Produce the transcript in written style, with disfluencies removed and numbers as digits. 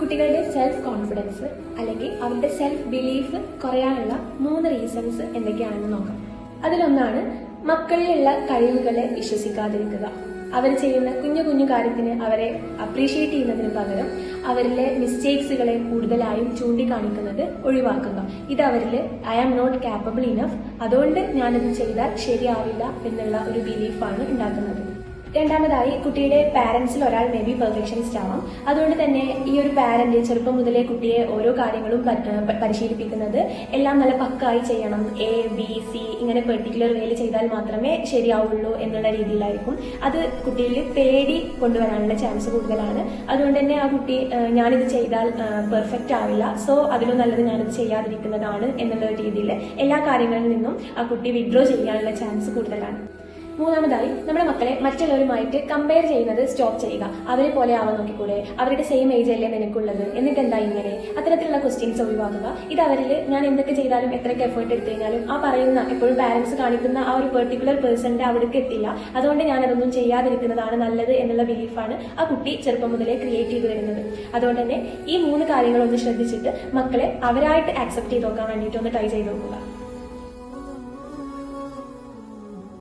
കുട്ടികളുടെ self confidence അല്ലെങ്കിൽ അവരുടെ സെൽഫ് ബിലീഫ് കുറയാനുള്ള 3 റീസൺസ് എന്തൊക്കെയാണെന്ന് നോക്കാം. അതിലൊന്നാണ് മക്കളിലുള്ള കഴിവുകളെ വിശ്വസിക്കാതിരിക്കുക. അവർ ചെയ്യുന്ന കുഞ്ഞു കുഞ്ഞു കാര്യത്തിന് അവരെ അപ്രീഷിയേറ്റ് ചെയ്യുന്നതിന് പകരം അവരിലെ മിസ്റ്റേക്സുകളെ കൂടുതലായും ചൂണ്ടിക്കാണിക്കുന്നത് ഒഴിവാക്കുക. ഇത് അവരിൽ I am not capable enough, അതുകൊണ്ട് ഞാനിത് ചെയ്താൽ ശരിയാവില്ല എന്നുള്ള ഒരു ബിലീഫാണ് ഉണ്ടാക്കുന്നത്. രണ്ടാമതായി, കുട്ടിയുടെ പാരന്റ്സിൽ ഒരാൾ മേ ബി പെർഫെക്ഷനിസ്റ്റ് ആവാം. അതുകൊണ്ട് തന്നെ ഈ ഒരു പാരന്റ് ചെറുപ്പം മുതലേ കുട്ടിയെ ഓരോ കാര്യങ്ങളും പരിശീലിപ്പിക്കുന്നത് എല്ലാം നല്ല പക്കായി ചെയ്യണം, ABC ഇങ്ങനെ പെർട്ടിക്കുലർ വേയിൽ ചെയ്താൽ മാത്രമേ ശരിയാവുള്ളൂ എന്നുള്ള രീതിയിലായിരിക്കും. അത് കുട്ടിയിൽ പേടി കൊണ്ടുവരാനുള്ള ചാൻസ് കൂടുതലാണ്. അതുകൊണ്ട് തന്നെ ആ കുട്ടി ഞാനിത് ചെയ്താൽ പെർഫെക്റ്റ് ആവില്ല, സോ അതിലും നല്ലത് ഞാനിത് ചെയ്യാതിരിക്കുന്നതാണ് എന്നുള്ള രീതിയിൽ എല്ലാ കാര്യങ്ങളിൽ നിന്നും ആ കുട്ടി വിഡ്രോ ചെയ്യാനുള്ള ചാൻസ് കൂടുതലാണ്. മൂന്നാമതായി, നമ്മുടെ മക്കളെ മറ്റുള്ളവരുമായിട്ട് കമ്പയർ ചെയ്യുന്നത് സ്റ്റോപ്പ് ചെയ്യുക. അവരെ പോലെ ആവാൻ നോക്കിക്കൂടെ, അവരുടെ സെയിം ഏജ് അല്ലേ നിനക്കുള്ളത്, എന്നിട്ട് എന്താ ഇങ്ങനെ, അത്തരത്തിലുള്ള ക്വസ്റ്റ്യൻസ് ഒഴിവാക്കുക. ഇത് അവരിൽ ഞാൻ എന്തൊക്കെ ചെയ്താലും എത്രയൊക്കെ എഫേർട്ട് എടുത്തു കഴിഞ്ഞാലും ആ പറയുന്ന എപ്പോഴും പാരന്റ്സ് കാണിക്കുന്ന ആ ഒരു പെർട്ടിക്കുലർ പേഴ്സണിന്റെ അവിടേക്ക് എത്തില്ല, അതുകൊണ്ട് ഞാൻ അതൊന്നും ചെയ്യാതിരിക്കുന്നതാണ് നല്ലത് എന്നുള്ള ബിലീഫാണ് ആ കുട്ടി ചെറുപ്പം മുതലേ ക്രിയേറ്റ് ചെയ്ത് വരുന്നത്. അതുകൊണ്ട് തന്നെ ഈ 3 കാര്യങ്ങളൊന്ന് ശ്രദ്ധിച്ചിട്ട് മക്കളെ അവരായിട്ട് ആക്സെപ്റ്റ് ചെയ്ത് നോക്കാൻ വേണ്ടിയിട്ട് ഒന്ന് ട്രൈ ചെയ്ത് നോക്കുക.